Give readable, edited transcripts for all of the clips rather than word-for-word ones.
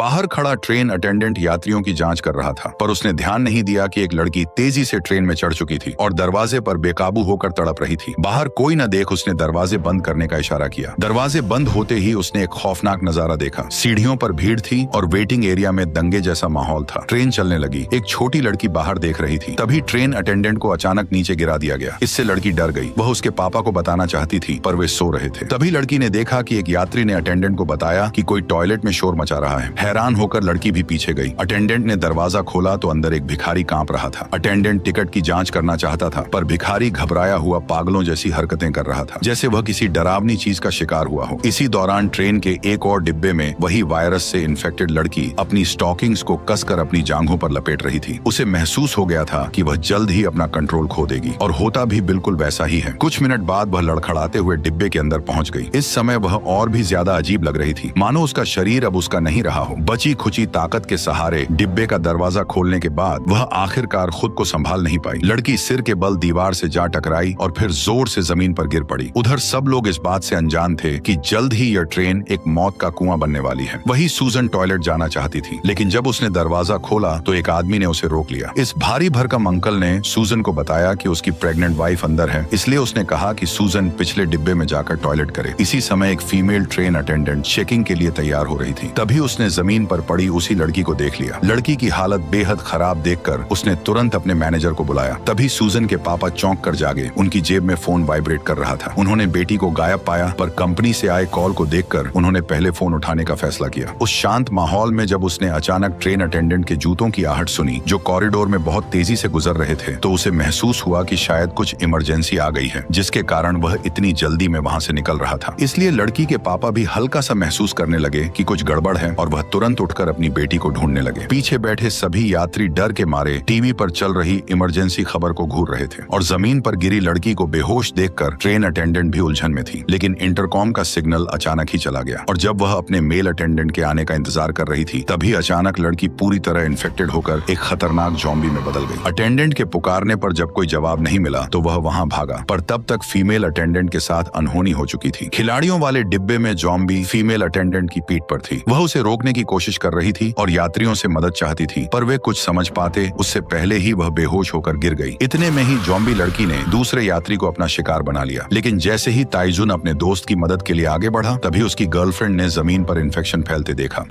बाहर खड़ा train attendant यात्रियों की जांच कर रहा था, पर उसने ध्यान नहीं दिया कि एक लड़की तेजी से ट्रेन में चढ़ चुकी थी और दरवाजे पर बेकाबू होकर तड़प रही थी। बाहर कोई न देख उसने दरवाजे बंद करने का इशारा किया। दरवाजे बंद होते ही उसने एक खौफनाक नजारा देखा। सीढ़ियों पर भीड़ थी और वेटिंग एरिया में दंगे जैसा माहौल था। ट्रेन चलने लगी। एक छोटी लड़की बाहर देख रही थी। तभी ट्रेन अटेंडेंट को अचानक नीचे गिरा दिया गया। इससे लड़की डर गई। वह उसके पापा को बताना चाहती थी, पर वे सो रहे थे। तभी लड़की ने देखा कि एक यात्री ने अटेंडेंट को बताया कि कोई टॉयलेट में शोर मचा रहा है। हैरान होकर लड़की भी पीछे गई। अटेंडेंट ने दरवाजा खोला तो अंदर एक भिखारी कांप रहा था। अटेंडेंट टिकट की जांच करना चाहता था, पर भिखारी घबराया हुआ पागलों जैसी हरकतें कर रहा था, जैसे वह किसी डरावनी चीज का शिकार हुआ हो। इसी दौरान ट्रेन के एक और डिब्बे में वही वायरस से इन्फेक्टेड लड़की अपनी स्टॉकिंग्स को कसकर अपनी जांघों पर लपेट रही थी। उसे महसूस हो गया था कि वह जल्द ही अपना कंट्रोल खो देगी, और होता भी बिल्कुल वैसा ही है। कुछ मिनट बाद वह लड़खड़ाते हुए डिब्बे के अंदर पहुंच गई। इस समय वह और भी ज्यादा अजीब लग रही थी, मानो उसका शरीर अब उसका नहीं रहा हो। बची खुची ताकत के सहारे डिब्बे का दरवाजा खोलने के बाद वह आखिरकार खुद को संभाल नहीं पाई। लड़की सिर के बल दीवार से जा टकराई और फिर जोर से जमीन पर गिर पड़ी। उधर सब लोग इस बात से अनजान थे कि जल्द ही यह ट्रेन एक मौत का कुआं बनने वाली है। वही सूजन टॉयलेट जाना चाहती थी, लेकिन जब उसने दरवाजा खोला तो एक आदमी ने उसे रोक लिया। इस भारी भरकम अंकल ने सूजन को बताया कि उसकी प्रेग्नेंट वाइफ अंदर है, इसलिए उसने कहा कि सूजन पिछले डिब्बे में जाकर टॉयलेट करे। इसी समय एक फीमेल ट्रेन अटेंडेंट चेकिंग के लिए तैयार हो रही थी। तभी उसने जमीन पर पड़ी उसी लड़की को देख लिया। लड़की की हालत बेहद खराब देखकर उसने तुरंत अपने मैनेजर को बुलाया। तभी सूजन के पापा चौंक कर जागे। उनकी जेब में फोन वाइब्रेट कर रहा था। उन्होंने बेटी को गायब पाया, पर कंपनी से आए कॉल को देखकर उन्होंने पहले फोन उठाने का फैसला किया। उस शांत माहौल में जब उसने अचानक ट्रेन अटेंडेंट के जूतों की आहट सुनी जो कॉरिडोर में बहुत तेजी से गुजर रहे थे, तो उसे महसूस हुआ कि शायद कुछ इमरजेंसी आ गई है, जिसके कारण वह इतनी जल्दी में वहां से निकल रहा था। इसलिए लड़की के पापा भी हल्का सा महसूस करने लगे कि कुछ गड़बड़ है, और वह तुरंत उठकर अपनी बेटी को ढूंढने लगे। पीछे बैठे सभी यात्री डर के मारे टीवी पर चल रही इमरजेंसी खबर को घूर रहे थे, और जमीन पर गिरी लड़की को बेहोश देखकर ट्रेन अटेंडेंट भी उलझन में थी। लेकिन इंटरकॉम का सिग्नल अचानक ही चला गया, और जब वह अपने मेल अटेंडेंट के आने का इंतजार कर रही थी, तभी अचानक लड़की पूरी तरह इन्फेक्टेड होकर एक खतरनाक ज़ॉम्बी में बदल गई। अटेंडेंट के पुकारने पर जब कोई जवाब नहीं मिला तो वह वहां भागा, पर तब तक फीमेल अटेंडेंट के साथ अनहोनी हो चुकी थी। खिलाड़ियों वाले डिब्बे में ज़ॉम्बी फीमेल अटेंडेंट की पीठ पर थी। वह उसे रोकने की कोशिश कर रही थी और यात्रियों से मदद चाहती थी, पर वे कुछ समझ पाते उससे पहले ही वह बेहोश होकर गिर गई। इतने में ही ज़ॉम्बी लड़की ने दूसरे यात्री को अपना शिकार बना लिया। लेकिन जैसे ही ताइजुन अपने दोस्त की मदद के लिए आगे बढ़ा, तभी उसकी गर्लफ्रेंड ने जमीन पर इन्फेक्शन फैलते देखा।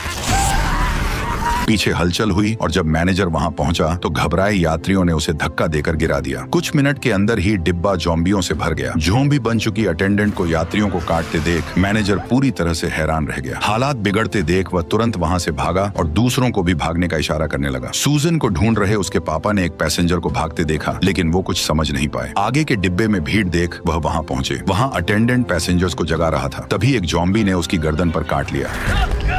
पीछे हलचल हुई, और जब मैनेजर वहां पहुंचा तो घबराए यात्रियों ने उसे धक्का देकर गिरा दिया। कुछ मिनट के अंदर ही डिब्बा ज़ॉम्बियों से भर गया। ज़ॉम्बी बन चुकी अटेंडेंट को यात्रियों को काटते देख मैनेजर पूरी तरह से हैरान रह गया। हालात बिगड़ते देख वह तुरंत वहां से भागा और दूसरों को भी भागने का इशारा करने लगा। सूजन को ढूंढ रहे उसके पापा ने एक पैसेंजर को भागते देखा, लेकिन वो कुछ समझ नहीं पाए। आगे के डिब्बे में भीड़ देख वह वहां पहुंचे। वहां अटेंडेंट पैसेंजर्स को जगा रहा था। तभी एक ज़ॉम्बी ने उसकी गर्दन पर काट लिया।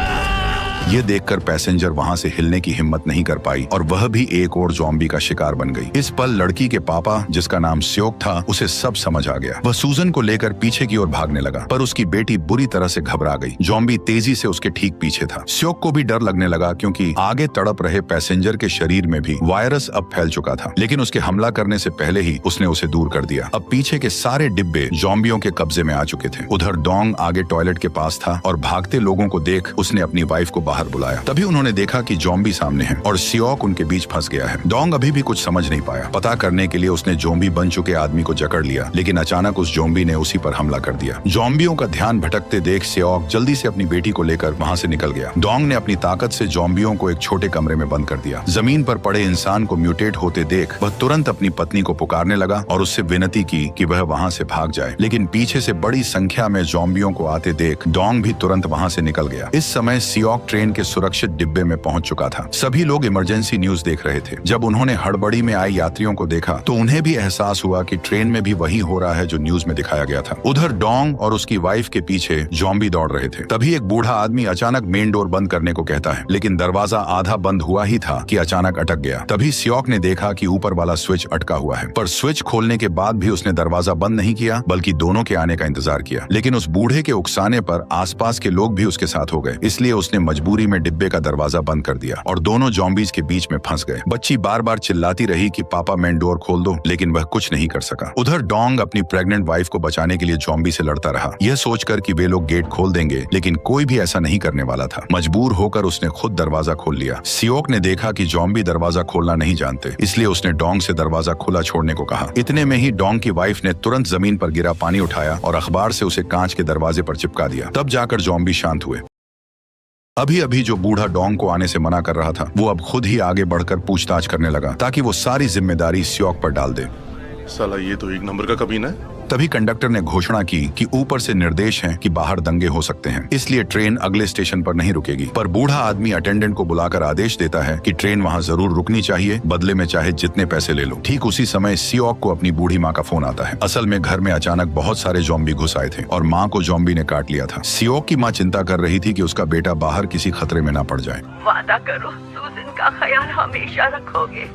ये देखकर पैसेंजर वहां से हिलने की हिम्मत नहीं कर पाई, और वह भी एक और ज़ॉम्बी का शिकार बन गई। इस पल लड़की के पापा, जिसका नाम स्योक था, उसे सब समझ आ गया। वह सूजन को लेकर पीछे की ओर भागने लगा, पर उसकी बेटी बुरी तरह से घबरा गई। ज़ॉम्बी तेजी से उसके ठीक पीछे था। स्योक को भी डर लगने लगा, क्योंकि आगे तड़प रहे पैसेंजर के शरीर में भी वायरस अब फैल चुका था। लेकिन उसके हमला करने से पहले ही उसने उसे दूर कर दिया। अब पीछे के सारे डिब्बे ज़ॉम्बियों के कब्जे में आ चुके थे। उधर डोंग आगे टॉयलेट के पास था, और भागते लोगों को देख उसने अपनी वाइफ को बाहर बुलाया। तभी उन्होंने देखा कि ज़ॉम्बी सामने है और सियोक उनके बीच फंस गया है। डोंग अभी भी कुछ समझ नहीं पाया। पता करने के लिए उसने ज़ॉम्बी बन चुके आदमी को जकड़ लिया, लेकिन अचानक उस ज़ॉम्बी ने उसी पर हमला कर दिया। ज़ॉम्बियों का ध्यान भटकते देख सियोक जल्दी से अपनी बेटी को लेकर वहां से निकल गया। डोंग ने अपनी ताकत से ज़ॉम्बियों को एक छोटे कमरे में बंद कर दिया। जमीन पर पड़े इंसान को म्यूटेट होते देख वह तुरंत अपनी पत्नी को पुकारने लगा और उससे विनती की कि वह वहां से भाग जाए। लेकिन पीछे से बड़ी संख्या में ज़ॉम्बियों को आते देख डोंग भी तुरंत वहां से निकल गया। इस समय सियोक ट्रेन के सुरक्षित डिब्बे में पहुंच चुका था। सभी लोग इमरजेंसी न्यूज देख रहे थे। जब उन्होंने हड़बड़ी में आए यात्रियों को देखा तो उन्हें भी एहसास हुआ कि ट्रेन में भी वही हो रहा है जो न्यूज में दिखाया गया था। उधर डोंग और उसकी वाइफ के पीछे ज़ॉम्बी दौड़ रहे थे। तभी एक बूढ़ा आदमी अचानक मेन डोर बंद करने को कहता है, लेकिन दरवाजा आधा बंद हुआ ही था कि अचानक अटक गया। तभी सियोक ने देखा कि ऊपर वाला स्विच अटका हुआ है, पर स्विच खोलने के बाद भी उसने दरवाजा बंद नहीं किया, बल्कि दोनों के आने का इंतजार किया। लेकिन उस बूढ़े के उकसाने पर आसपास के लोग भी उसके साथ हो गए, इसलिए उसने मजबूर मजबूरी में डिब्बे का दरवाजा बंद कर दिया और दोनों जॉम्बीज के बीच में फंस गए। बच्ची बार बार चिल्लाती रही कि पापा मेन डोर खोल दो, लेकिन वह कुछ नहीं कर सका। उधर डोंग अपनी प्रेग्नेंट वाइफ को बचाने के लिए जॉम्बी से लड़ता रहा, यह सोचकर कि वे लोग गेट खोल देंगे, लेकिन कोई भी ऐसा नहीं करने वाला था। मजबूर होकर उसने खुद दरवाजा खोल लिया। सियोक ने देखा कि जॉम्बी दरवाजा खोलना नहीं जानते, इसलिए उसने डोंग से दरवाजा खुला छोड़ने को कहा। इतने में ही डोंग की वाइफ ने तुरंत जमीन पर गिरा पानी उठाया और अखबार से उसे कांच के दरवाजे पर चिपका दिया। तब जाकर जॉम्बी शांत हुए। अभी अभी जो बूढ़ा डोंग को आने से मना कर रहा था, वो अब खुद ही आगे बढ़कर पूछताछ करने लगा ताकि वो सारी जिम्मेदारी सियोक पर डाल दे। साला ये तो एक नंबर का कमीना है। तभी कंडक्टर ने घोषणा की कि ऊपर से निर्देश हैं कि बाहर दंगे हो सकते हैं, इसलिए ट्रेन अगले स्टेशन पर नहीं रुकेगी। पर बूढ़ा आदमी अटेंडेंट को बुलाकर आदेश देता है कि ट्रेन वहां जरूर रुकनी चाहिए, बदले में चाहे जितने पैसे ले लो। ठीक उसी समय सियोक को अपनी बूढ़ी माँ का फोन आता है। असल में घर में अचानक बहुत सारे जॉम्बी घुस आए थे और माँ को जॉम्बी ने काट लिया था। सियोक की माँ चिंता कर रही थी कि उसका बेटा बाहर किसी खतरे में न पड़ जाए। वादा करो सूजन का ख्याल हमेशा रखोगे।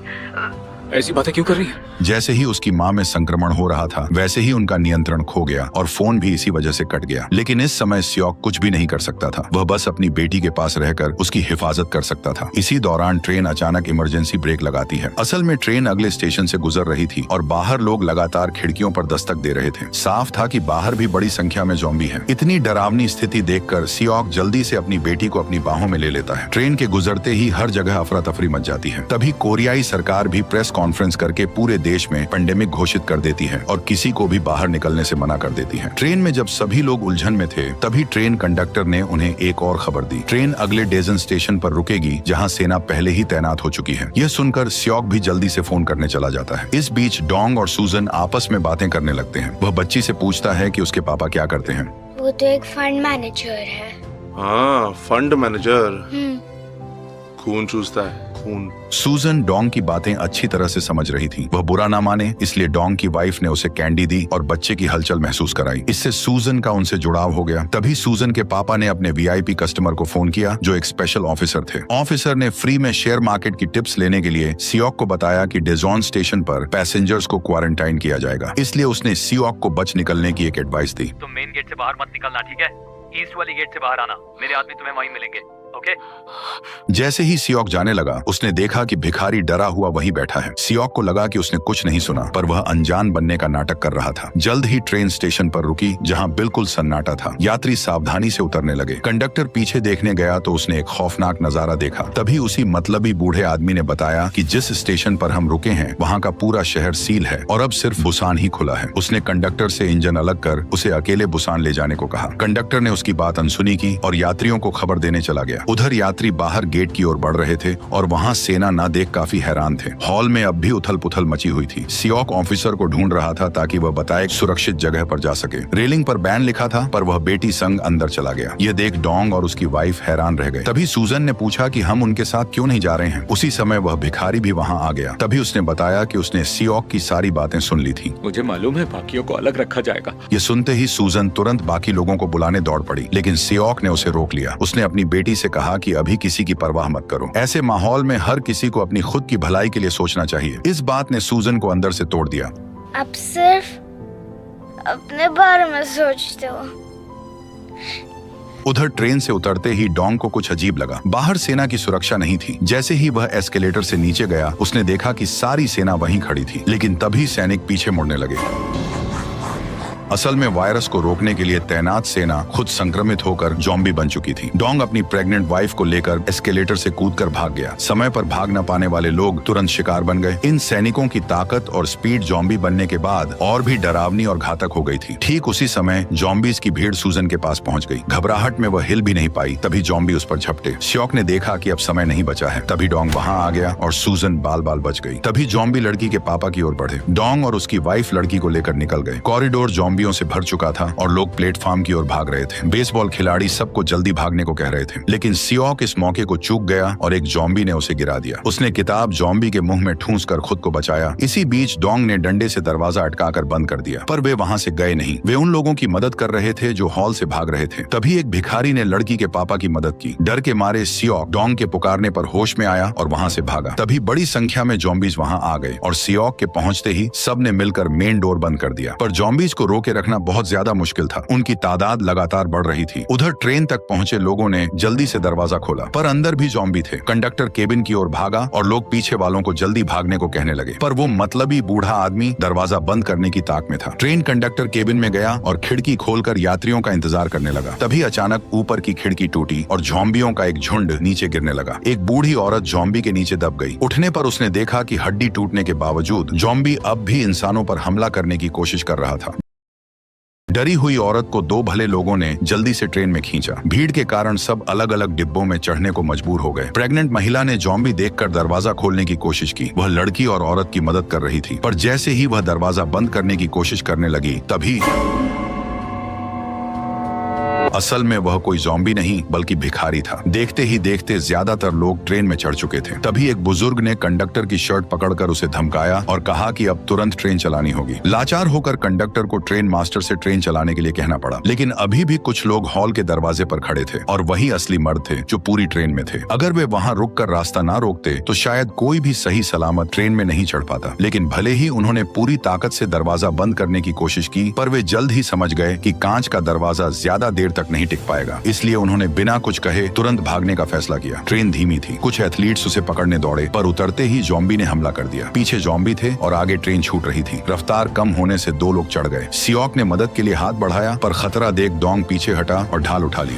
ऐसी बातें क्यों कर रही है? जैसे ही उसकी माँ में संक्रमण हो रहा था, वैसे ही उनका नियंत्रण खो गया और फोन भी इसी वजह से कट गया। लेकिन इस समय सियोक कुछ भी नहीं कर सकता था, वह बस अपनी बेटी के पास रहकर उसकी हिफाजत कर सकता था। इसी दौरान ट्रेन अचानक इमरजेंसी ब्रेक लगाती है। असल में ट्रेन अगले स्टेशन से गुजर रही थी और बाहर लोग लगातार खिड़कियों पर दस्तक दे रहे थे। साफ था कि बाहर भी बड़ी संख्या में जॉम्बी हैं। इतनी डरावनी स्थिति देखकर सियोक जल्दी से अपनी बेटी को अपनी बाहों में ले लेता है। ट्रेन के गुजरते ही हर जगह अफरा तफरी मच जाती है। तभी कोरियाई सरकार भी प्रेस कॉन्फ्रेंस करके पूरे देश में पेंडेमिक घोषित कर देती है और किसी को भी बाहर निकलने से मना कर देती है। ट्रेन में जब सभी लोग उलझन में थे, तभी ट्रेन कंडक्टर ने उन्हें एक और खबर दी। ट्रेन अगले डेजन स्टेशन पर रुकेगी, जहां सेना पहले ही तैनात हो चुकी है। यह सुनकर सियोक भी जल्दी से फोन करने चला जाता है। इस बीच डोंग और सूजन आपस में बातें करने लगते हैं। वह बच्ची से पूछता है कि उसके पापा क्या करते हैं। वो तो एक फंड मैनेजर है। हाँ, फंड मैनेजर। खून चूसता है, खून। सूजन डोंग की बातें अच्छी तरह से समझ रही थी। वह बुरा ना माने, इसलिए डोंग की वाइफ ने उसे कैंडी दी और बच्चे की हलचल महसूस कराई। इससे सूजन का उनसे जुड़ाव हो गया। तभी सूजन के पापा ने अपने वीआईपी कस्टमर को फोन किया, जो एक स्पेशल ऑफिसर थे। ऑफिसर ने फ्री में शेयर मार्केट की टिप्स लेने के लिए सियोक को बताया कि डेजोन स्टेशन पर पैसेंजर्स को क्वारंटाइन किया जाएगा। इसलिए उसने सियोक को बच निकलने की एक एडवाइस दी। तुम मेन गेट से बाहर मत निकलना, ठीक है? ईस्ट वाली गेट से बाहर आना, मेरे आदमी तुम्हें वहीं मिलेंगे। ओके? जैसे ही सियोक जाने लगा, उसने देखा कि भिखारी डरा हुआ वहीं बैठा है। सियोक को लगा कि उसने कुछ नहीं सुना, पर वह अनजान बनने का नाटक कर रहा था। जल्द ही ट्रेन स्टेशन पर रुकी, जहां बिल्कुल सन्नाटा था। यात्री सावधानी से उतरने लगे। कंडक्टर पीछे देखने गया तो उसने एक खौफनाक नजारा देखा। तभी उसी मतलबी बूढ़े आदमी ने बताया कि जिस स्टेशन पर हम रुके हैं, वहाँ का पूरा शहर सील है और अब सिर्फ बुसान ही खुला है। उसने कंडक्टर से इंजन अलग कर उसे अकेले बुसान ले जाने को कहा। कंडक्टर ने उसकी बात अनसुनी की और यात्रियों को खबर देने चला गया। उधर यात्री बाहर गेट की ओर बढ़ रहे थे और वहां सेना न देख काफी हैरान थे। हॉल में अब भी उथल पुथल मची हुई थी। सियोक ऑफिसर को ढूंढ रहा था ताकि वह बताए सुरक्षित जगह पर जा सके। रेलिंग पर बैन लिखा था, पर वह बेटी संग अंदर चला गया। यह देख डोंग और उसकी वाइफ हैरान रह गए। तभी सूजन ने पूछा कि हम उनके साथ क्यों नहीं जा रहे हैं। उसी समय वह भिखारी भी वहाँ आ गया। तभी उसने बताया कि उसने सियोक की सारी बातें सुन ली थी। मुझे मालूम है बाकियों को अलग रखा जाएगा। ये सुनते ही सूजन तुरंत बाकी लोगों को बुलाने दौड़ पड़ी, लेकिन सियोक ने उसे रोक लिया। उसने अपनी बेटी से कहा कि अभी किसी की परवाह मत करो। ऐसे माहौल में हर किसी को अपनी खुद की भलाई के लिए सोचना चाहिए। इस बात ने सूजन को अंदर से तोड़ दिया। अब सिर्फ अपने बारे में सोचते हो। उधर ट्रेन से उतरते ही डोंग को कुछ अजीब लगा। बाहर सेना की सुरक्षा नहीं थी। जैसे ही वह एस्केलेटर से नीचे गया, उसने देखा कि सारी सेना वहीं खड़ी थी, लेकिन तभी सैनिक पीछे मुड़ने लगे। असल में वायरस को रोकने के लिए तैनात सेना खुद संक्रमित होकर जॉम्बी बन चुकी थी। डोंग अपनी प्रेग्नेंट वाइफ को लेकर एस्केलेटर से कूदकर भाग गया। समय पर भाग न पाने वाले लोग तुरंत शिकार बन गए। इन सैनिकों की ताकत और स्पीड जॉम्बी बनने के बाद और भी डरावनी और घातक हो गई थी। ठीक उसी समय जॉम्बीज की भीड़ सूजन के पास पहुंच गई। घबराहट में वह हिल भी नहीं पाई। तभी जॉम्बी उस पर झपटे। सियोक ने देखा कि अब समय नहीं बचा है। तभी डोंग वहां आ गया और सूजन बाल बाल बच गई। तभी जॉम्बी लड़की के पापा की ओर बढ़े। डोंग और उसकी वाइफ लड़की को लेकर निकल गए। कॉरिडोर जॉम्बियों से भर चुका था और लोग प्लेटफॉर्म की ओर भाग रहे थे। बेसबॉल खिलाड़ी सबको जल्दी भागने को कह रहे थे, लेकिन सियोक इस मौके को चूक गया और एक जॉम्बी ने उसे गिरा दिया। उसने किताब जॉम्बी के मुंह में ठूंस कर खुद को बचाया। इसी बीच डोंग ने डंडे से दरवाजा अटकाकर बंद कर दिया, पर वे वहां से गए नहीं। वे उन लोगों की मदद कर रहे थे जो हॉल से भाग रहे थे। तभी एक भिखारी ने लड़की के पापा की मदद की। डर के मारे सियोक डोंग के पुकारने पर होश में आया और वहां से भागा। तभी बड़ी संख्या में जॉम्बीज वहां आ गए और सियोक के पहुंचते ही सबने मिलकर मेन डोर बंद कर दिया। पर जॉम्बीज को रोके के रखना बहुत ज्यादा मुश्किल था। उनकी तादाद लगातार बढ़ रही थी। उधर ट्रेन तक पहुंचे लोगों ने जल्दी से दरवाजा खोला, पर अंदर भी ज़ॉम्बी थे। कंडक्टर केबिन की ओर भागा और लोग पीछे वालों को जल्दी भागने को कहने लगे, पर वो मतलबी बूढ़ा आदमी दरवाजा बंद करने की ताक में था। ट्रेन कंडक्टर केबिन में गया और खिड़की खोलकर यात्रियों का इंतजार करने लगा। तभी अचानक ऊपर की खिड़की टूटी और ज़ॉम्बियों का एक झुंड नीचे गिरने लगा। एक बूढ़ी औरत ज़ॉम्बी के नीचे दब गई। उठने पर उसने देखा कि हड्डी टूटने के बावजूद ज़ॉम्बी अब भी इंसानों पर हमला करने की कोशिश कर रहा था। डरी हुई औरत को दो भले लोगों ने जल्दी से ट्रेन में खींचा। भीड़ के कारण सब अलग अलग डिब्बों में चढ़ने को मजबूर हो गए। प्रेग्नेंट महिला ने ज़ॉम्बी देखकर दरवाजा खोलने की कोशिश की। वह लड़की और औरत की मदद कर रही थी, पर जैसे ही वह दरवाजा बंद करने की कोशिश करने लगी, तभी असल में वह कोई ज़ॉम्बी नहीं बल्कि भिखारी था। देखते ही देखते ज्यादातर लोग ट्रेन में चढ़ चुके थे। तभी एक बुजुर्ग ने कंडक्टर की शर्ट पकड़कर उसे धमकाया और कहा कि अब तुरंत ट्रेन चलानी होगी। लाचार होकर कंडक्टर को ट्रेन मास्टर से ट्रेन चलाने के लिए कहना पड़ा, लेकिन अभी भी कुछ लोग हॉल के दरवाजे पर खड़े थे और वही असली मर्द थे जो पूरी ट्रेन में थे। अगर वे वहां रुककर रास्ता ना रोकते तो शायद कोई भी सही सलामत ट्रेन में नहीं चढ़ पाता। लेकिन भले ही उन्होंने पूरी ताकत से दरवाजा बंद करने की कोशिश की, पर वे जल्द ही समझ गए कि कांच का दरवाजा ज्यादा देर तक नहीं टिक पाएगा। इसलिए उन्होंने बिना कुछ कहे तुरंत भागने का फैसला किया। ट्रेन धीमी थी। कुछ एथलीट्स उसे पकड़ने दौड़े, पर उतरते ही ज़ॉम्बी ने हमला कर दिया। पीछे ज़ॉम्बी थे और आगे ट्रेन छूट रही थी। रफ्तार कम होने से दो लोग चढ़ गए। सियोक ने मदद के लिए हाथ बढ़ाया, पर खतरा देख डोंग पीछे हटा और ढाल उठा ली।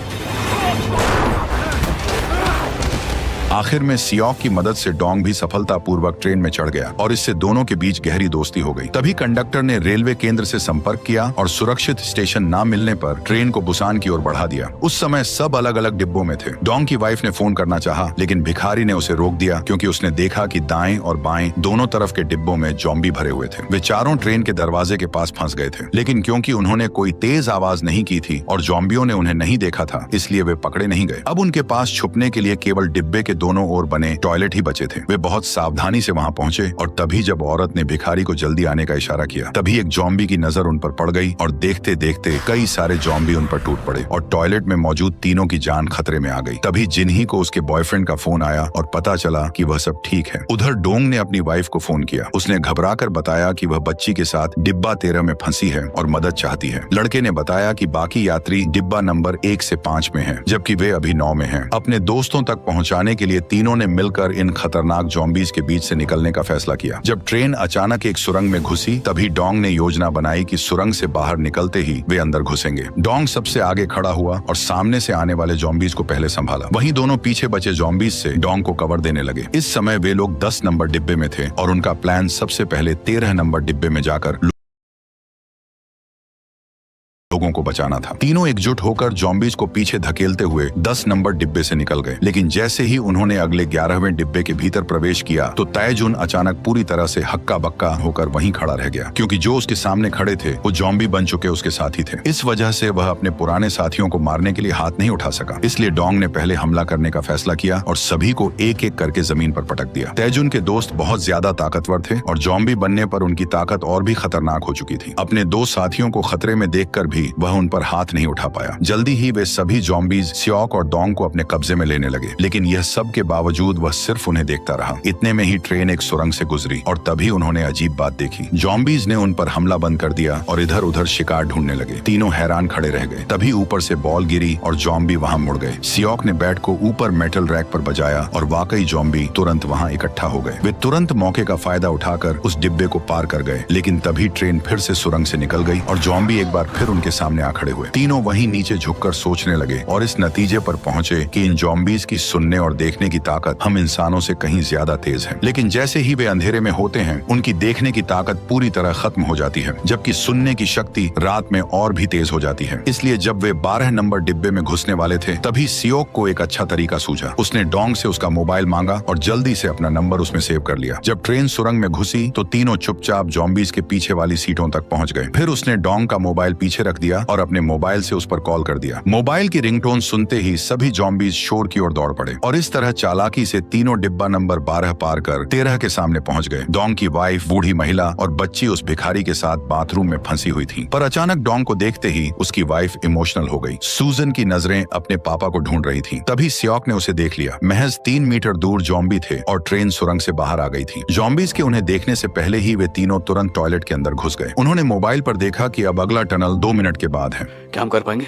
आखिर में सियोक की मदद से डोंग भी सफलतापूर्वक ट्रेन में चढ़ गया और इससे दोनों के बीच गहरी दोस्ती हो गई। तभी कंडक्टर ने रेलवे केंद्र से संपर्क किया और सुरक्षित स्टेशन ना मिलने पर ट्रेन को बुसान की ओर बढ़ा दिया। उस समय सब अलग अलग डिब्बों में थे। डोंग की वाइफ ने फोन करना चाहा, लेकिन भिखारी ने उसे रोक दिया क्योंकि उसने देखा कि दाएं और बाएं दोनों तरफ के डिब्बों में ज़ॉम्बी भरे हुए थे। वे चारों ट्रेन के दरवाजे के पास फंस गए थे, लेकिन क्योंकि उन्होंने कोई तेज आवाज नहीं की थी और ज़ॉम्बियों ने उन्हें नहीं देखा था, इसलिए वे पकड़े नहीं गए। अब उनके पास छुपने के लिए केवल डिब्बे के दोनों ओर बने टॉयलेट ही बचे थे। वे बहुत सावधानी से वहां पहुंचे और तभी जब औरत ने भिखारी को जल्दी आने का इशारा किया, तभी एक ज़ॉम्बी की नजर उन पर पड़ गई और देखते देखते कई सारे ज़ॉम्बी उन पर टूट पड़े और टॉयलेट में मौजूद तीनों की जान खतरे में आ गई। तभी जिन्ही को उसके बॉयफ्रेंड का फोन आया और पता चला कि वह सब ठीक है। उधर डोंग ने अपनी वाइफ को फोन किया। उसने घबराकर बताया कि वह बच्ची के साथ डिब्बा 13 में फंसी है और मदद चाहती है। लड़के ने बताया कि बाकी यात्री डिब्बा नंबर 1 से 5 में हैं, जबकि वे अभी 9 में हैं। अपने दोस्तों तक पहुंचाने के लिए तीनों ने मिलकर इन खतरनाक ज़ॉम्बीज के बीच से निकलने का फैसला किया। जब ट्रेन अचानक एक सुरंग में घुसी, तभी डोंग ने योजना बनाई कि सुरंग से बाहर निकलते ही वे अंदर घुसेंगे। डोंग सबसे आगे खड़ा हुआ और सामने से आने वाले ज़ॉम्बीज को पहले संभाला। वहीं दोनों पीछे बचे ज़ॉम्बीज से डोंग को कवर देने लगे। इस समय वे लोग 10 नंबर डिब्बे में थे और उनका प्लान सबसे पहले 13 नंबर डिब्बे में जाकर लोगों को बचाना था। तीनों एकजुट होकर ज़ॉम्बीज को पीछे धकेलते हुए 10 नंबर डिब्बे से निकल गए। लेकिन जैसे ही उन्होंने अगले 11वें डिब्बे के भीतर प्रवेश किया तो तैजुन अचानक पूरी तरह से हक्का बक्का होकर वहीं खड़ा रह गया, क्योंकि जो उसके सामने खड़े थे वो ज़ॉम्बी बन चुके उसके साथी थे। इस वजह से वह अपने पुराने साथियों को मारने के लिए हाथ नहीं उठा सका। इसलिए डोंग ने पहले हमला करने का फैसला किया और सभी को एक एक करके जमीन पर पटक दिया। तैजुन के दोस्त बहुत ज्यादा ताकतवर थे और ज़ॉम्बी बनने पर उनकी ताकत और भी खतरनाक हो चुकी थी। अपने दो साथियों को खतरे में देखकर भी वह उन पर हाथ नहीं उठा पाया। जल्दी ही वे सभी ज़ॉम्बीज सियोक और डोंग को अपने कब्जे में लेने लगे, लेकिन यह सब के बावजूद वह सिर्फ उन्हें देखता रहा। इतने में ही ट्रेन एक सुरंग से गुजरी और तभी उन्होंने अजीब बात देखी। ज़ॉम्बीज ने उन पर हमला बंद कर दिया और इधर उधर शिकार ढूंढने लगे। तीनों हैरान खड़े रह गए। तभी ऊपर से बॉल गिरी और ज़ॉम्बी वहां मुड़ गए। सियोक ने बैट को ऊपर मेटल रैक पर बजाया और वाकई ज़ॉम्बी तुरंत वहां इकट्ठा हो गए। वे तुरंत मौके का फायदा उठाकर उस डिब्बे को पार कर गए, लेकिन तभी ट्रेन फिर से सुरंग से निकल गई और ज़ॉम्बी एक बार फिर उनके सामने आ खड़े हुए। तीनों वहीं नीचे झुककर सोचने लगे और इस नतीजे पर पहुंचे कि इन ज़ॉम्बीज की सुनने और देखने की ताकत हम इंसानों से कहीं ज्यादा तेज है। लेकिन जैसे ही वे अंधेरे में होते हैं, उनकी देखने की ताकत पूरी तरह खत्म हो जाती है, जबकि सुनने की शक्ति रात में और भी तेज हो जाती है। इसलिए जब वे 12 नंबर डिब्बे में घुसने वाले थे, तभी सियोक को एक अच्छा तरीका सूझा। उसने डोंग से उसका मोबाइल मांगा और जल्दी से अपना नंबर उसमें सेव कर लिया। जब ट्रेन सुरंग में घुसी तो तीनों चुपचाप ज़ॉम्बीज के पीछे वाली सीटों तक पहुंच गए। फिर उसने डोंग का मोबाइल पीछे रख दिया लिया और अपने मोबाइल से उस पर कॉल कर दिया। मोबाइल की रिंगटोन सुनते ही सभी जॉम्बीज शोर की ओर दौड़ पड़े और इस तरह चालाकी से तीनों डिब्बा नंबर 12 पार कर 13 के सामने पहुंच गए। डोंग की वाइफ, बूढ़ी महिला और बच्ची उस भिखारी के साथ बाथरूम में फंसी हुई थी। पर अचानक डोंग को देखते ही उसकी वाइफ इमोशनल हो गई। सूजन की नजरें अपने पापा को ढूंढ रही थी। तभी सियोक ने उसे देख लिया। महज 3 मीटर दूर जॉम्बी थे और ट्रेन सुरंग से बाहर आ गई थी। जॉम्बीज के उन्हें देखने से पहले ही वे तीनों तुरंत टॉयलेट के अंदर घुस गए। उन्होंने मोबाइल पर देखा कि अब अगला टनल 2 मिनट के बाद है। क्या हम कर पाएंगे?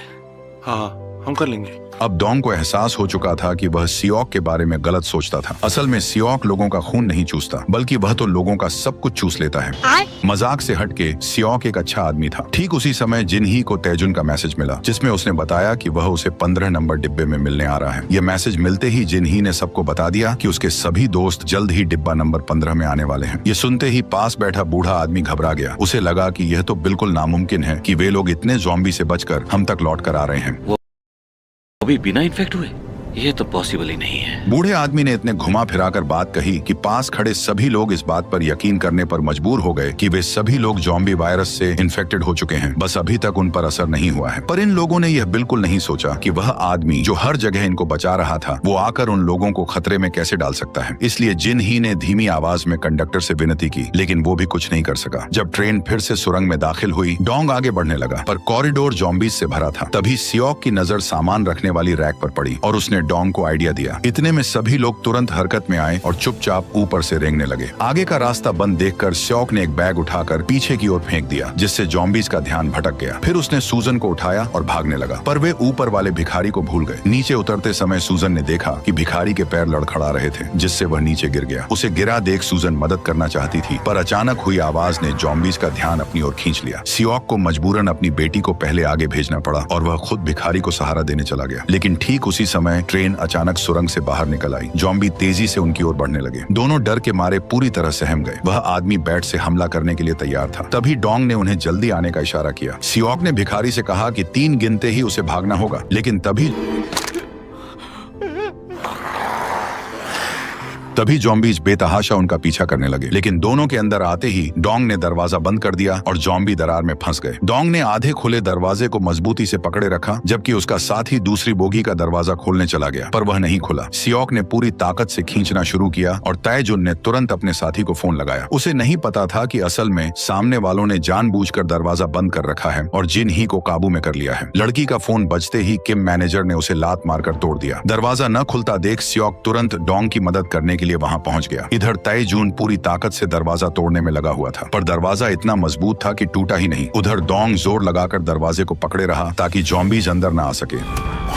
हाँ, हम कर लेंगे। अब डोंग को एहसास हो चुका था कि वह सियोक के बारे में गलत सोचता था। असल में सियोक लोगों का खून नहीं चूसता, बल्कि वह तो लोगों का सब कुछ चूस लेता है। मजाक से हटके सियोक एक अच्छा आदमी था। ठीक उसी समय जिनही को तैजुन का मैसेज मिला, जिसमें उसने बताया कि वह उसे 15 नंबर डिब्बे में मिलने आ रहा है। यह मैसेज मिलते ही जिनही ने सबको बता दिया कि उसके सभी दोस्त जल्द ही डिब्बा नंबर 15 में आने वाले हैं। ये सुनते ही पास बैठा बूढ़ा आदमी घबरा गया। उसे लगा कि यह तो बिल्कुल नामुमकिन है कि वे लोग इतने ज़ॉम्बी से बचकर हम तक लौट कर आ रहे हैं। अभी बिना इन्फेक्ट हुए? ये तो पॉसिबल ही नहीं है। बूढ़े आदमी ने इतने घुमा फिराकर बात कही कि पास खड़े सभी लोग इस बात पर यकीन करने पर मजबूर हो गए कि वे सभी लोग ज़ॉम्बी वायरस से इन्फेक्टेड हो चुके हैं। बस अभी तक उन पर असर नहीं हुआ है। पर इन लोगों ने यह बिल्कुल नहीं सोचा कि वह आदमी जो हर जगह इनको बचा रहा था, वो आकर उन लोगों को खतरे में कैसे डाल सकता है। इसलिए जिनही ने धीमी आवाज में कंडक्टर से विनती की, लेकिन वो भी कुछ नहीं कर सका। जब ट्रेन फिर से सुरंग में दाखिल हुई, डोंग आगे बढ़ने लगा, पर कॉरिडोर ज़ॉम्बीज से भरा था। तभी सियोक की नजर सामान रखने वाली रैक पर पड़ी और उसने डोंग को आइडिया दिया। इतने में सभी लोग तुरंत हरकत में आए और चुपचाप ऊपर से रेंगने लगे। आगे का रास्ता बंद देखकर सियोक ने एक बैग उठाकर पीछे की ओर फेंक दिया, जिससे जॉम्बीज का ध्यान भटक गया। फिर उसने सूजन को उठाया और भागने लगा, पर वे ऊपर वाले भिखारी को भूल गए। नीचे उतरते समय सूजन ने देखा कि भिखारी के पैर लड़खड़ा रहे थे, जिससे वह नीचे गिर गया। उसे गिरा देख सूजन मदद करना चाहती थी, पर अचानक हुई आवाज ने जॉम्बीज का ध्यान अपनी ओर खींच लिया। सियोक को मजबूरन अपनी बेटी को पहले आगे भेजना पड़ा और वह खुद भिखारी को सहारा देने चला गया। लेकिन ठीक उसी समय ट्रेन अचानक सुरंग से बाहर निकल आई। जॉम्बी तेजी से उनकी ओर बढ़ने लगे। दोनों डर के मारे पूरी तरह सहम गए। वह आदमी बैट से हमला करने के लिए तैयार था। तभी डोंग ने उन्हें जल्दी आने का इशारा किया। सियोक ने भिखारी से कहा कि 3 गिनते ही उसे भागना होगा, लेकिन तभी जॉम्बीज बेतहाशा उनका पीछा करने लगे। लेकिन दोनों के अंदर आते ही डोंग ने दरवाजा बंद कर दिया और जॉम्बी दरार में फंस गए। डोंग ने आधे खुले दरवाजे को मजबूती से पकड़े रखा, जबकि उसका साथी दूसरी बोगी का दरवाजा खोलने चला गया, पर वह नहीं खुला। सियोक ने पूरी ताकत से खींचना शुरू किया और तैजुन ने तुरंत अपने साथी को फोन लगाया। उसे नहीं पता था कि असल में सामने वालों ने जानबूझकर दरवाजा बंद कर रखा है और जिनही को काबू में कर लिया है। लड़की का फोन बजते ही किम मैनेजर ने उसे लात मारकर तोड़ दिया। दरवाजा न खुलता देख सियोक तुरंत डोंग की मदद करने के लिए वहां पहुंच गया। इधर तैजुन पूरी ताकत से दरवाजा तोड़ने में लगा हुआ था, पर दरवाजा इतना मजबूत था कि टूटा ही नहीं। उधर डोंग जोर लगाकर दरवाजे को पकड़े रहा ताकि जॉम्बीज अंदर न आ सके।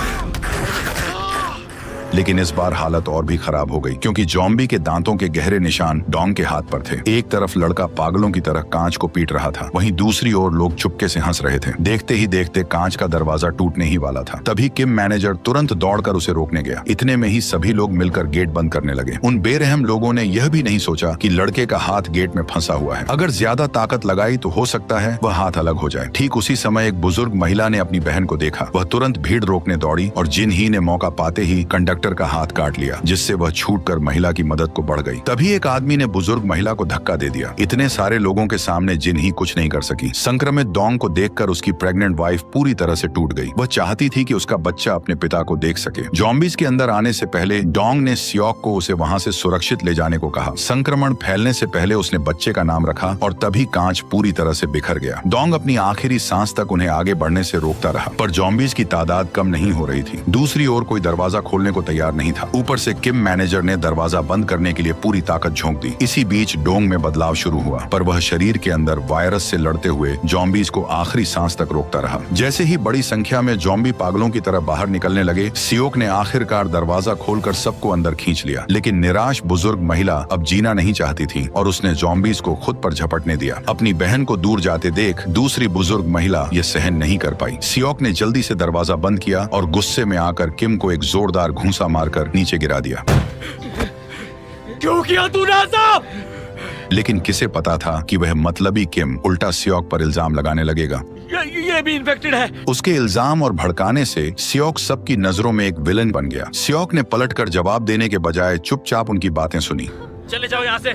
लेकिन इस बार हालत और भी खराब हो गई, क्योंकि जॉम्बी के दांतों के गहरे निशान डोंग के हाथ पर थे। एक तरफ लड़का पागलों की तरह कांच को पीट रहा था, वहीं दूसरी ओर लोग चुपके से हंस रहे थे। देखते ही देखते कांच का दरवाजा टूटने ही वाला था। तभी किम मैनेजर तुरंत दौड़कर उसे रोकने गया। इतने में ही सभी लोग मिलकर गेट बंद करने लगे। उन बेरहम लोगों ने यह भी नहीं सोचा कि लड़के का हाथ गेट में फंसा हुआ है। अगर ज्यादा ताकत लगाई तो हो सकता है वह हाथ अलग हो जाए। ठीक उसी समय एक बुजुर्ग महिला ने अपनी बहन को देखा। वह तुरंत भीड़ रोकने दौड़ी और जिनही ने मौका पाते ही कंडक्टर का हाथ काट लिया, जिससे वह छूटकर महिला की मदद को बढ़ गई। तभी एक आदमी ने बुजुर्ग महिला को धक्का दे दिया। इतने सारे लोगों के सामने जिनही कुछ नहीं कर सकी। संक्रमित डोंग को देखकर उसकी प्रेग्नेंट वाइफ पूरी तरह से टूट गई। वह चाहती थी कि उसका बच्चा अपने पिता को देख सके। जॉम्बीज के अंदर आने से पहले डोंग ने सियोक को उसे वहां से सुरक्षित ले जाने को कहा। संक्रमण फैलने से पहले उसने बच्चे का नाम रखा और तभी कांच पूरी तरह से बिखर गया। डोंग अपनी आखिरी सांस तक उन्हें आगे बढ़ने से रोकता रहा, पर जॉम्बीज की तादाद कम नहीं हो रही थी। दूसरी ओर कोई दरवाजा खोलने को तैयार नहीं था। ऊपर से किम मैनेजर ने दरवाजा बंद करने के लिए पूरी ताकत झोंक दी। इसी बीच डोंग में बदलाव शुरू हुआ, पर वह शरीर के अंदर वायरस से लड़ते हुए जॉम्बीज को आखिरी सांस तक रोकता रहा। जैसे ही बड़ी संख्या में जॉम्बी पागलों की तरह बाहर निकलने लगे, सियोक ने आखिरकार दरवाजा खोलकर सबको अंदर खींच लिया। लेकिन निराश बुजुर्ग महिला अब जीना नहीं चाहती थी और उसने जॉम्बीज को खुद पर झपटने दिया। अपनी बहन को दूर जाते देख दूसरी बुजुर्ग महिला ये सहन नहीं कर पाई। सियोक ने जल्दी से दरवाजा बंद किया और गुस्से में आकर किम को एक जोरदार घूंसा मारकर नीचे गिरा दिया। क्यों किया तूने ऐसा? लेकिन किसे पता था कि वह मतलबी किम उल्टा सियोक पर इल्जाम लगाने लगेगा। ये भी इन्फेक्टेड है। उसके इल्जाम और भड़काने से सियोक सबकी नजरों में एक विलन बन गया। सियोक ने पलटकर जवाब देने के बजाय चुपचाप उनकी बातें सुनी। चले जाओ यहाँ से।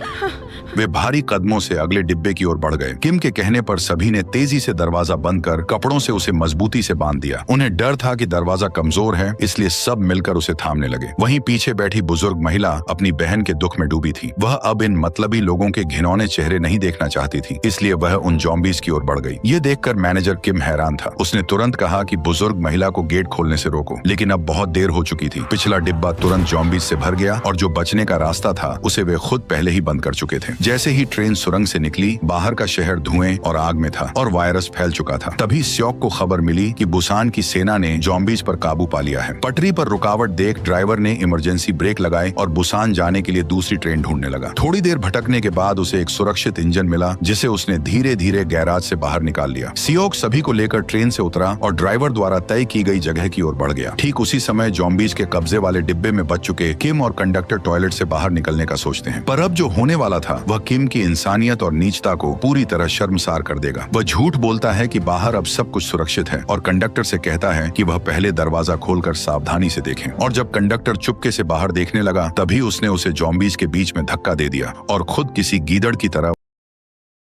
वे भारी कदमों से अगले डिब्बे की ओर बढ़ गए। किम के कहने पर सभी ने तेजी से दरवाजा बंद कर कपड़ों से उसे मजबूती से बांध दिया। उन्हें डर था कि दरवाजा कमजोर है, इसलिए सब मिलकर उसे थामने लगे। वहीं पीछे बैठी बुजुर्ग महिला अपनी बहन के दुख में डूबी थी। वह अब इन मतलबी लोगों के घिनौने चेहरे नहीं देखना चाहती थी, इसलिए वह उन जॉम्बीज की ओर बढ़ गई। ये देखकर मैनेजर किम हैरान था। उसने तुरंत कहा कि बुजुर्ग महिला को गेट खोलने से रोको, लेकिन अब बहुत देर हो चुकी थी। पिछला डिब्बा तुरंत जॉम्बीज से भर गया और जो बचने का रास्ता था उसे वे खुद पहले ही बंद कर चुके थे। जैसे ही ट्रेन सुरंग से निकली, बाहर का शहर धुएं और आग में था और वायरस फैल चुका था। तभी स्योक को खबर मिली कि बुसान की सेना ने जॉम्बीज पर काबू पा लिया है। पटरी पर रुकावट देख ड्राइवर ने इमरजेंसी ब्रेक लगाए और बुसान जाने के लिए दूसरी ट्रेन ढूंढने लगा। थोड़ी देर भटकने के बाद उसे एक सुरक्षित इंजन मिला, जिसे उसने धीरे धीरे गैराज से बाहर निकाल लिया। सियोक सभी को लेकर ट्रेन से उतरा और ड्राइवर द्वारा तय की गई जगह की ओर बढ़ गया। ठीक उसी समय जॉम्बीज के कब्जे वाले डिब्बे में बच चुके किम और कंडक्टर टॉयलेट से बाहर निकलने का सोचते हैं, पर अब जो होने वाला था वह किम की इंसानियत और नीचता को पूरी तरह शर्मसार कर देगा। वह झूठ बोलता है कि बाहर अब सब कुछ सुरक्षित है और कंडक्टर से कहता है कि वह पहले दरवाजा खोलकर सावधानी से देखें। और जब कंडक्टर चुपके से बाहर देखने लगा, तभी उसने उसे जॉम्बीज के बीच में धक्का दे दिया और खुद किसी गीदड़ की तरह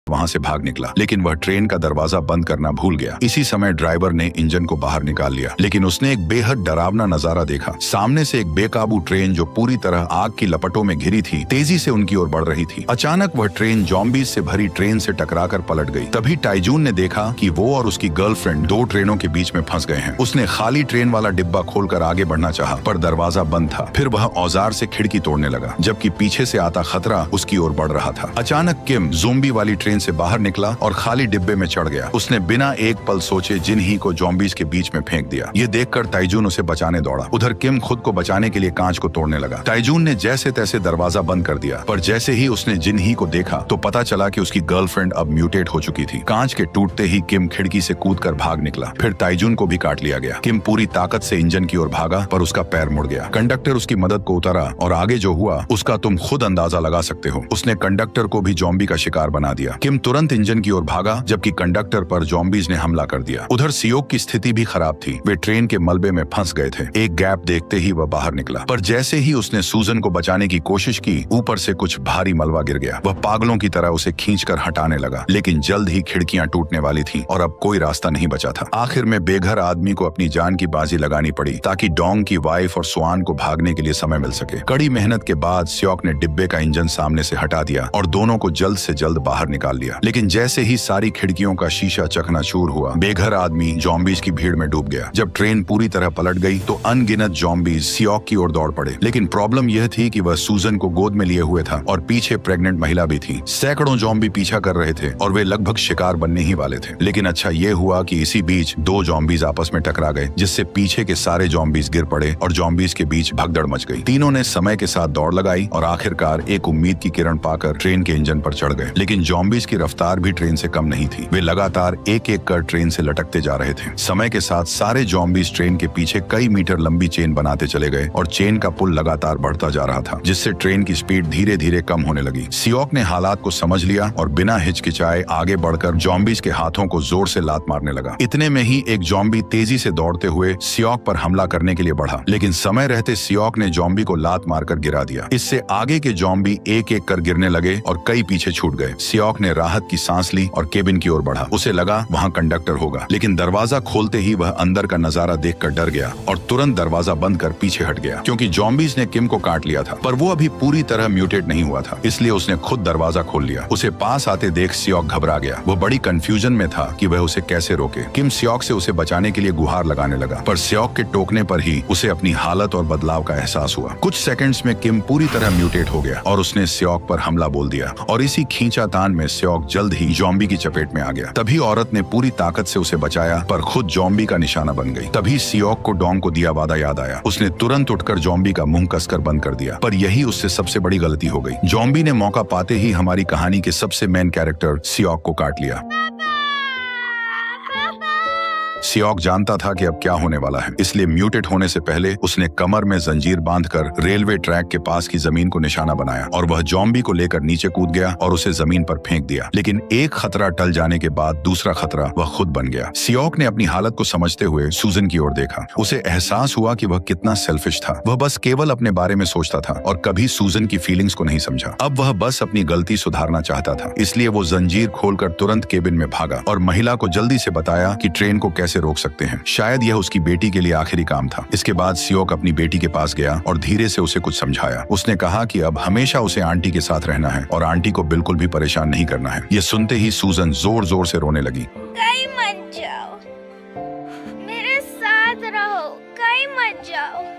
वहां से भाग निकला। लेकिन वह ट्रेन का दरवाजा बंद करना भूल गया। इसी समय ड्राइवर ने इंजन को बाहर निकाल लिया, लेकिन उसने एक बेहद डरावना नजारा देखा। सामने से एक बेकाबू ट्रेन जो पूरी तरह आग की लपटों में घिरी थी, तेजी से उनकी ओर बढ़ रही थी। अचानक वह ट्रेन जॉम्बीज से भरी ट्रेन से टकराकर पलट गई। तभी टाइजून ने देखा कि वो और उसकी गर्लफ्रेंड दो ट्रेनों के बीच में फंस गए हैं। उसने खाली ट्रेन वाला डिब्बा खोलकर आगे बढ़ना चाहा, पर दरवाजा बंद था। फिर वह औजार से खिड़की तोड़ने लगा, जबकि पीछे से आता खतरा उसकी ओर बढ़ रहा था। अचानक किम ज़ोंबी वाली ट्रेन से बाहर निकला और खाली डिब्बे में चढ़ गया। उसने बिना एक पल सोचे जिन ही को जॉम्बीज के बीच में फेंक दिया। ये देखकर टाइजून उसे बचाने दौड़ा। उधर किम खुद को बचाने के लिए कांच को तोड़ने लगा। टाइजून ने जैसे तैसे दरवाजा बंद कर दिया, पर जैसे ही उसने जिन ही को देखा तो पता चला कि उसकी गर्लफ्रेंड अब म्यूटेट हो चुकी थी। कांच के टूटते ही किम खिड़की से कूदकर भाग निकला। फिर टाइजून को भी काट लिया गया। किम पूरी ताकत से इंजन की ओर भागा, पर उसका पैर मुड़ गया। कंडक्टर उसकी मदद को उतरा और आगे जो हुआ उसका तुम खुद अंदाजा लगा सकते हो। उसने कंडक्टर को भी जॉम्बी का शिकार बना दिया। किम तुरंत इंजन की ओर भागा, जबकि कंडक्टर पर जॉम्बीज ने हमला कर दिया। उधर सियोक की स्थिति भी खराब थी। वे ट्रेन के मलबे में फंस गए थे। एक गैप देखते ही वह बाहर निकला, पर जैसे ही उसने सूजन को बचाने की कोशिश की, ऊपर से कुछ भारी मलबा गिर गया। वह पागलों की तरह उसे खींचकर हटाने लगा, लेकिन जल्द ही खिड़कियां टूटने वाली थी और अब कोई रास्ता नहीं बचा था। आखिर में बेघर आदमी को अपनी जान की बाजी लगानी पड़ी, ताकि डोंग की वाइफ और स्वान को भागने के लिए समय मिल सके। कड़ी मेहनत के बाद सियोक ने डिब्बे का इंजन सामने से हटा दिया और दोनों को जल्द से जल्द बाहर निकाल लिया। लेकिन जैसे ही सारी खिड़कियों का शीशा चकनाचूर हुआ, बेघर आदमी जॉम्बीज की भीड़ में डूब गया। जब ट्रेन पूरी तरह पलट गई तो अनगिनत जॉम्बीज सियोक की ओर दौड़ पड़े। लेकिन प्रॉब्लम यह थी कि वह सूजन को गोद में लिए हुए था और पीछे प्रेग्नेंट महिला भी थी। सैकड़ों जॉम्बी पीछा कर रहे थे और वे लगभग शिकार बनने ही वाले थे। लेकिन अच्छा ये हुआ कि इसी बीच दो जॉम्बीज आपस में टकरा गए, जिससे पीछे के सारे जॉम्बीज गिर पड़े और जॉम्बीज के बीच भगदड़ मच गई। तीनों ने समय के साथ दौड़ लगाई और आखिरकार एक उम्मीद की किरण पाकर ट्रेन के इंजन पर चढ़ गए। लेकिन जॉम्बीज की रफ्तार भी ट्रेन से कम नहीं थी। वे लगातार एक एक कर ट्रेन से लटकते जा रहे थे। समय के साथ सारे जॉम्बीज ट्रेन के पीछे कई मीटर लंबी चेन बनाते चले गए और चेन का पुल लगातार बढ़ता जा रहा था, जिससे ट्रेन की स्पीड धीरे धीरे कम होने लगी। सियोक ने हालात को समझ लिया और बिना हिचकिचाए आगे बढ़कर जॉम्बीज के हाथों को जोर से लात मारने लगा। इतने में ही एक जॉम्बी तेजी से दौड़ते हुए सियोक पर हमला करने के लिए बढ़ा, लेकिन समय रहते सियोक ने जॉम्बी को लात मारकर गिरा दिया। इससे आगे के जॉम्बी एक एक कर गिरने लगे और कई पीछे छूट गए। सियोक ने राहत की सांस ली और केबिन की ओर बढ़ा। उसे लगा वहां कंडक्टर होगा, लेकिन दरवाजा खोलते ही वह अंदर का नजारा देखकर डर गया और तुरंत दरवाजा बंद कर पीछे हट गया, क्योंकि जॉम्बीज ने किम को काट लिया था, पर वो अभी पूरी तरह म्यूटेट नहीं हुआ था। इसलिए उसने खुद दरवाजा खोल लिया। उसे पास आते देख सियोक घबरा गया। वो बड़ी कंफ्यूजन में था कि वह उसे कैसे रोके। किम सियोक से उसे बचाने के लिए गुहार लगाने लगा, पर सियोक के टोकने पर ही उसे अपनी हालत और बदलाव का एहसास हुआ। कुछ सेकंड्स में किम पूरी तरह म्यूटेट हो गया और उसने सियोक पर हमला बोल दिया और इसी खींचातान में सियोक जल्द ही जॉम्बी की चपेट में आ गया। तभी औरत ने पूरी ताकत से उसे बचाया, पर खुद जॉम्बी का निशाना बन गई। तभी सियोक को डोंग को दिया वादा याद आया। उसने तुरंत उठकर जॉम्बी का मुंह कसकर बंद कर दिया, पर यही उससे सबसे बड़ी गलती हो गई। जॉम्बी ने मौका पाते ही हमारी कहानी के सबसे मेन कैरेक्टर सियोक को काट लिया। सियोक जानता था कि अब क्या होने वाला है, इसलिए म्यूटेट होने से पहले उसने कमर में जंजीर बांधकर रेलवे ट्रैक के पास की जमीन को निशाना बनाया और वह जॉम्बी को लेकर नीचे कूद गया और उसे जमीन पर फेंक दिया। लेकिन एक खतरा टल जाने के बाद दूसरा खतरा वह खुद बन गया। सियोक ने अपनी हालत को समझते हुए सूजन की ओर देखा। उसे एहसास हुआ कि वह कितना सेल्फिश था। वह बस केवल अपने बारे में सोचता था और कभी सूजन की फीलिंग्स को नहीं समझा। अब वह बस अपनी गलती सुधारना चाहता था, इसलिए वो जंजीर खोलकर तुरंत केबिन में भागा और महिला को जल्दी से बताया कि ट्रेन को कैसे रोक सकते हैं। शायद यह उसकी बेटी के लिए आखिरी काम था। इसके बाद सियोक अपनी बेटी के पास गया और धीरे से उसे कुछ समझाया। उसने कहा कि अब हमेशा उसे आंटी के साथ रहना है और आंटी को बिल्कुल भी परेशान नहीं करना है। ये सुनते ही सूजन जोर जोर से रोने लगी। कहीं मत जाओ, मेरे साथ रहो, कहीं मत जाओ।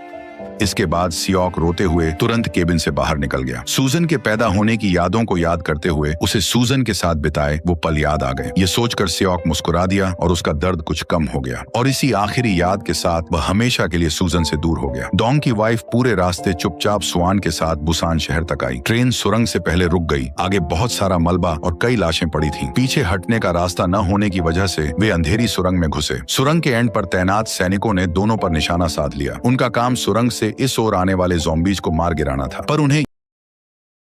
इसके बाद सियोक रोते हुए तुरंत केबिन से बाहर निकल गया। सूजन के पैदा होने की यादों को याद करते हुए उसे सूजन के साथ बिताए वो पल याद आ गए। ये सोचकर सियोक मुस्कुरा दिया और उसका दर्द कुछ कम हो गया और इसी आखिरी याद के साथ वह हमेशा के लिए सूजन से दूर हो गया। डोंग की वाइफ पूरे रास्ते चुपचाप स्वान के साथ बुसान शहर तक आई। ट्रेन सुरंग से पहले रुक गई। आगे बहुत सारा मलबा और कई लाशें पड़ी थीं। पीछे हटने का रास्ता न होने की वजह से वे अंधेरी सुरंग में घुसे। सुरंग के एंड पर तैनात सैनिकों ने दोनों पर निशाना साध लिया। उनका काम सुरंग से इस ओर आने वाले ज़ॉम्बीज को मार गिराना था, पर उन्हें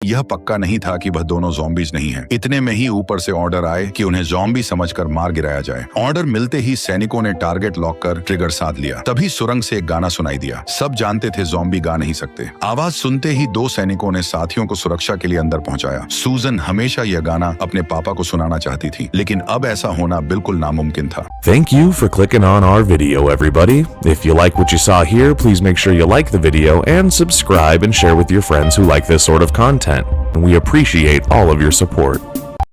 यह पक्का नहीं था कि वह दोनों ज़ॉम्बीज नहीं हैं। इतने में ही ऊपर से ऑर्डर आए कि उन्हें ज़ॉम्बी समझकर मार गिराया जाए। ऑर्डर मिलते ही सैनिकों ने टारगेट लॉक कर ट्रिगर साध लिया। तभी सुरंग से एक गाना सुनाई दिया। सब जानते थे ज़ॉम्बी गा नहीं सकते। आवाज सुनते ही दो सैनिकों ने साथियों को सुरक्षा के लिए अंदर पहुंचाया। सूजन हमेशा यह गाना अपने पापा को सुनाना चाहती थी, लेकिन अब ऐसा होना बिल्कुल नामुमकिन था। Thank you for clicking on our video, everybody. If you like what you saw here, please make sure you like the video and subscribe and share with your friends who like this sort of content. And we appreciate all of your support.